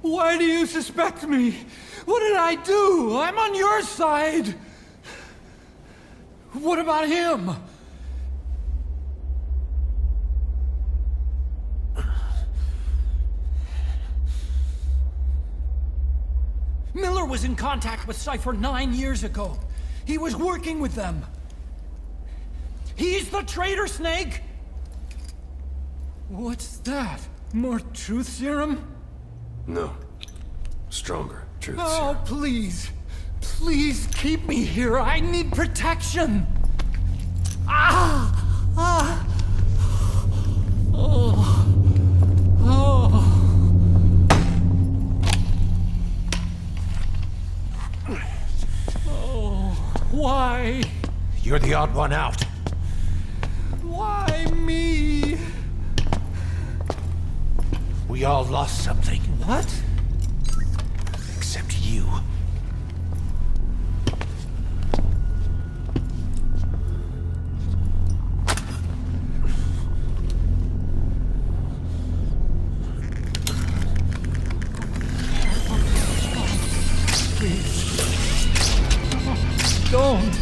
Why do you suspect me? What did I do? I'm on your side. What about him? Miller was in contact with Cypher 9 years ago. He was working with them. He's the traitor, Snake! What's that? More truth serum? No. Stronger truth serum. Oh, please. Please keep me here. I need protection. Ah! Ah! Oh. Oh. Oh. Why? You're the odd one out. Why me? We all lost something. What? Except you. Please. Don't.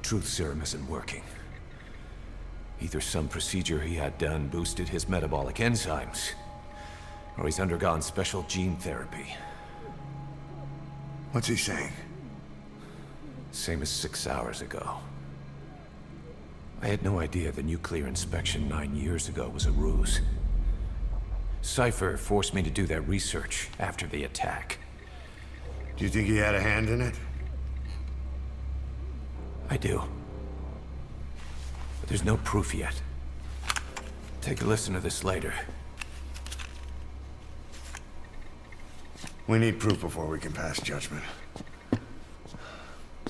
Truth serum isn't working. Either some procedure he had done boosted his metabolic enzymes, or he's undergone special gene therapy. What's he saying? Same as 6 hours ago. I had no idea the nuclear inspection 9 years ago was a ruse. Cypher forced me to do that research after the attack. Do you think he had a hand in it? I do. But there's no proof yet. Take a listen to this later. We need proof before we can pass judgment.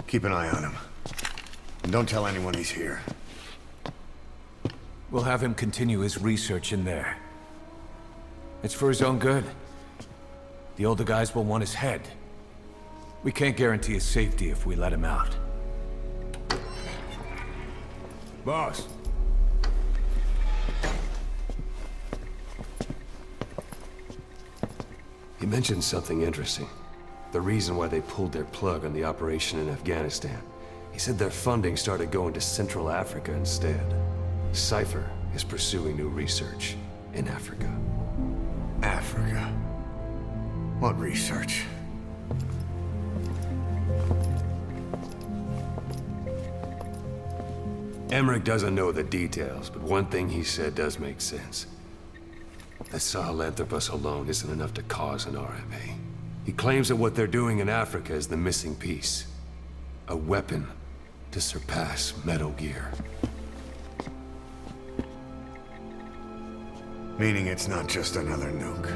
Keep an eye on him. And don't tell anyone he's here. We'll have him continue his research in there. It's for his own good. The older guys will want his head. We can't guarantee his safety if we let him out. Boss. He mentioned something interesting. The reason why they pulled their plug on the operation in Afghanistan. He said their funding started going to Central Africa instead. Cypher is pursuing new research in Africa. Africa? What research? Emmerich doesn't know the details, but one thing he said does make sense. That Sahelanthropus alone isn't enough to cause an RMA. He claims that what they're doing in Africa is the missing piece. A weapon to surpass Metal Gear. Meaning it's not just another nuke.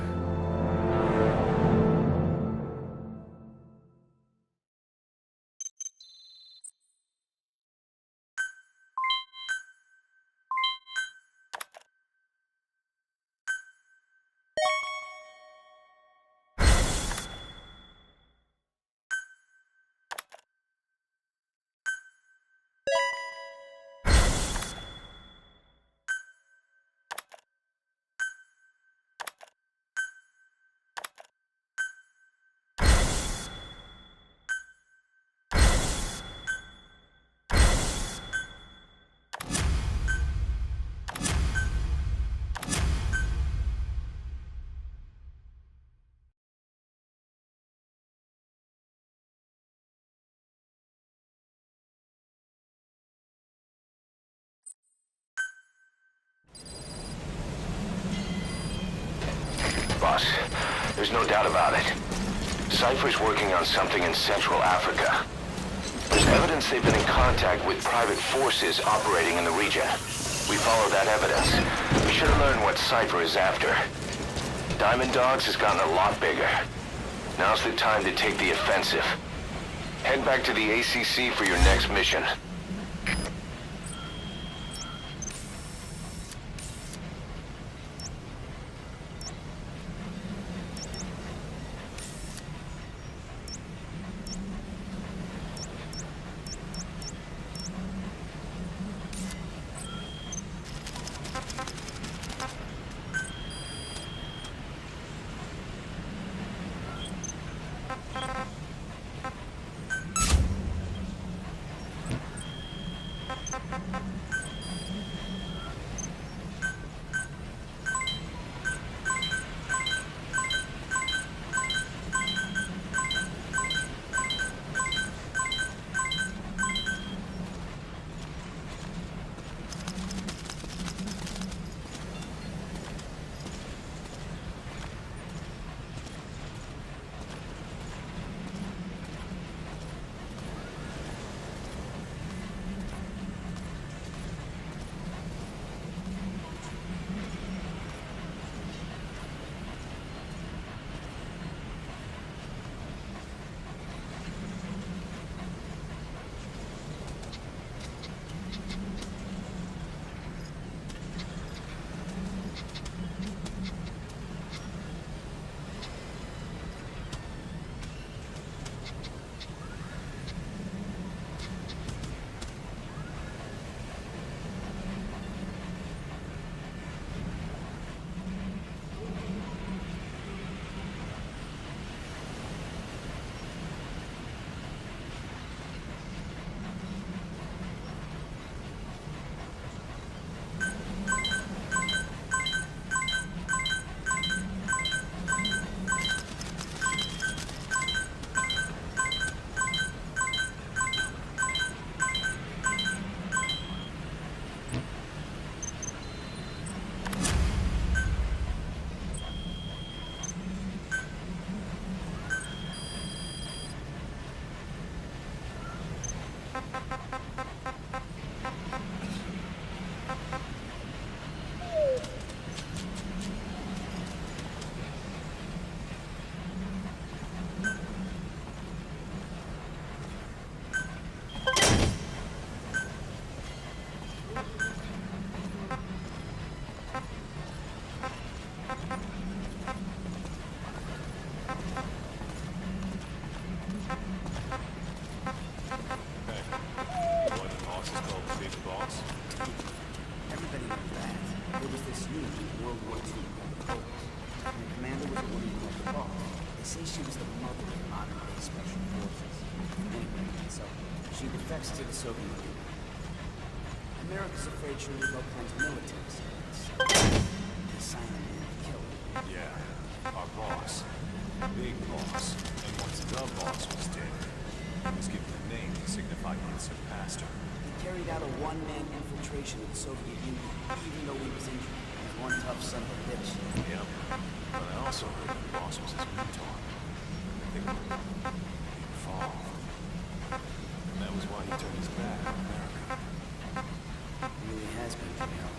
Boss, there's no doubt about it. Cypher's working on something in Central Africa. There's evidence they've been in contact with private forces operating in the region. We follow that evidence. We should have learned what Cypher is after. Diamond Dogs has gotten a lot bigger. Now's the time to take the offensive. Head back to the ACC for your next mission. To the Soviet Union. America's afraid she'll leave all kinds of military secrets. They sign a man to kill him. Yeah, our boss. Big boss. And once the boss was dead, he was given a name to signify he had surpassed her. He carried out a one-man infiltration of the Soviet Union, even though he was injured. He was one tough son of a bitch. Yep. But I also heard the boss was his mentor. I think he'd fall. And that was why he turned his back on America. He really has been through hell.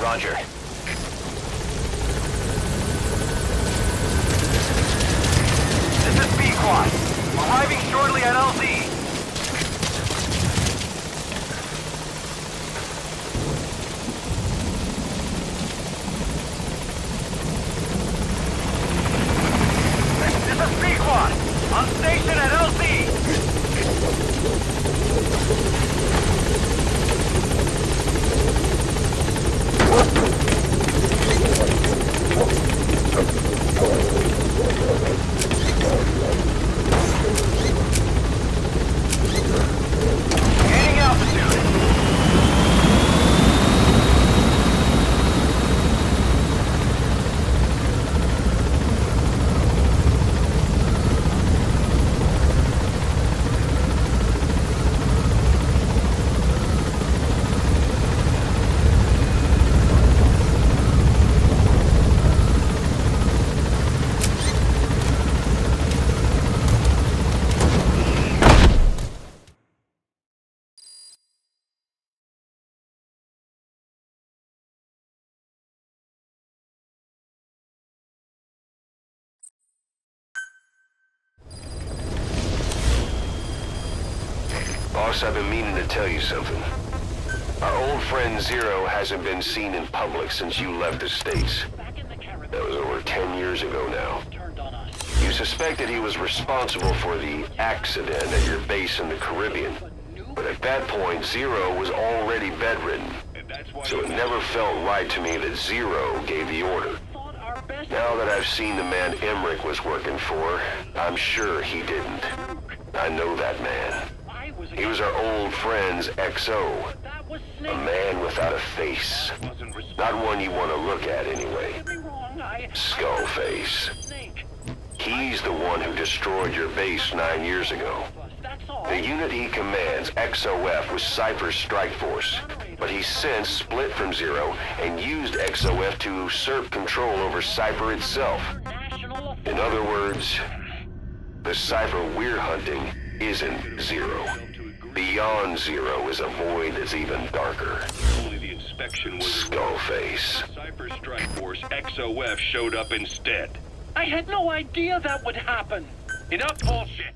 Roger. This is ps4. Arriving shortly at LZ. This is ps4. On station at LZ. Gaining altitude. Boss, I've been meaning to tell you something. Our old friend Zero hasn't been seen in public since you left the States. That was over 10 years ago now. You suspected he was responsible for the accident at your base in the Caribbean. But at that point, Zero was already bedridden. So it never felt right to me that Zero gave the order. Now that I've seen the man Emmerich was working for, I'm sure he didn't. I know that man. He was our old friend's XO. A man without a face. Not one you want to look at anyway. Skullface. He's the one who destroyed your base 9 years ago. The unit he commands, XOF, was Cypher's strike force. But he's since split from Zero and used XOF to usurp control over Cypher itself. In other words, the Cypher we're hunting isn't Zero. Beyond Zero is a void that's even darker. Only the inspection was Skullface. Cypher Strike Force XOF showed up instead. I had no idea that would happen. Enough bullshit!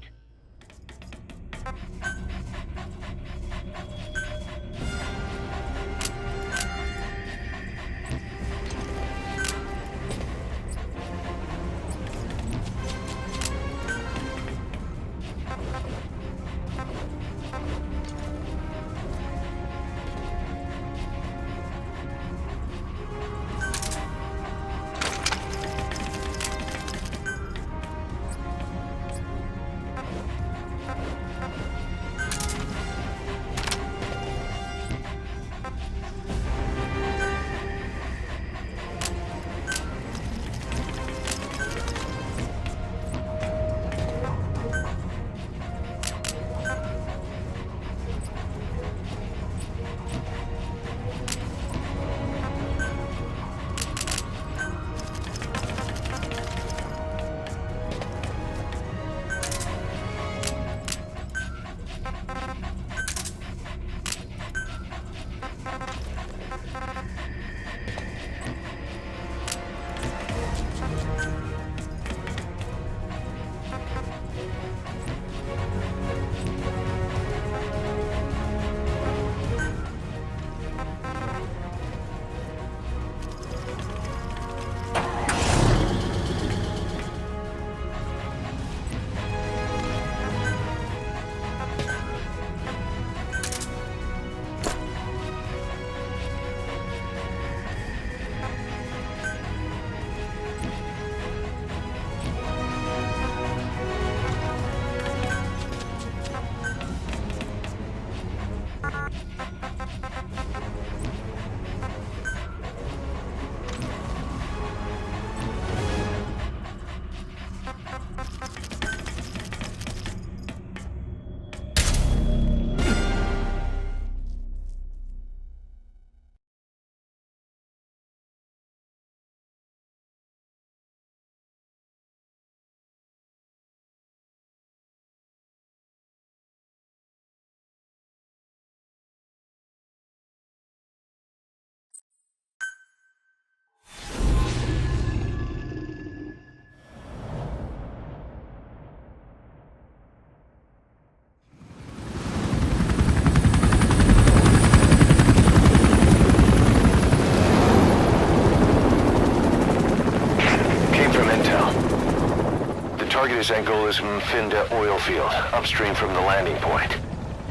Came from intel. The target is Angola's Mfinda oil field, upstream from the landing point.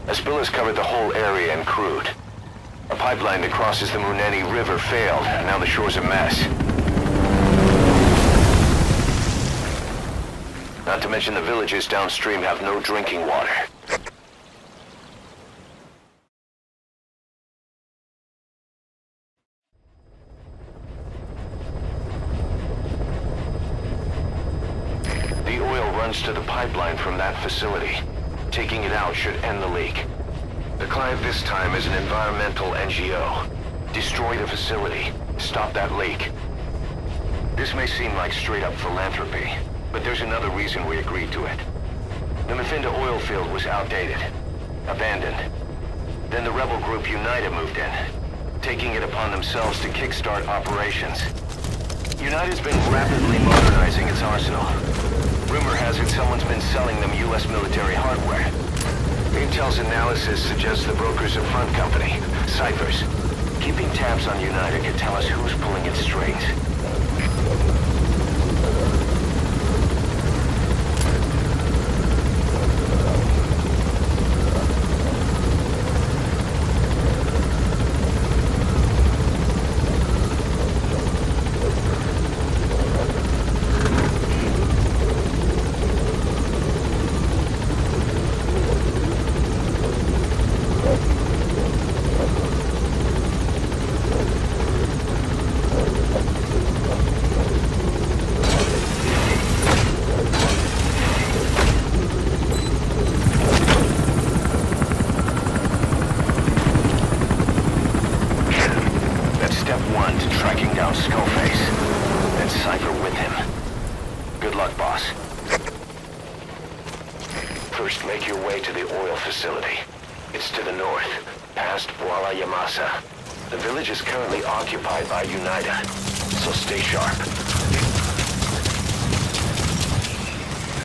A spill has covered the whole area and crude. A pipeline that crosses the Muneni River failed, and now the shore's a mess. Not to mention the villages downstream have no drinking water. The oil runs to the pipeline from that facility. Taking it out should end the leak. The client this time is an environmental NGO. Destroy the facility. Stop that leak. This may seem like straight-up philanthropy, but there's another reason we agreed to it. The Mfinda oil field was outdated, abandoned. Then the rebel group United moved in, taking it upon themselves to kickstart operations. United's been rapidly modernizing its arsenal. Rumor has it someone's been selling them U.S. military hardware. Intel's analysis suggests the broker's a front company, Cyphers. Keeping tabs on United could tell us who's pulling its strings. Step one to tracking down Skullface. Then Cypher with him. Good luck, boss. First, make your way to the oil facility. It's to the north, past Bwala Yamasa. The village is currently occupied by United, so stay sharp.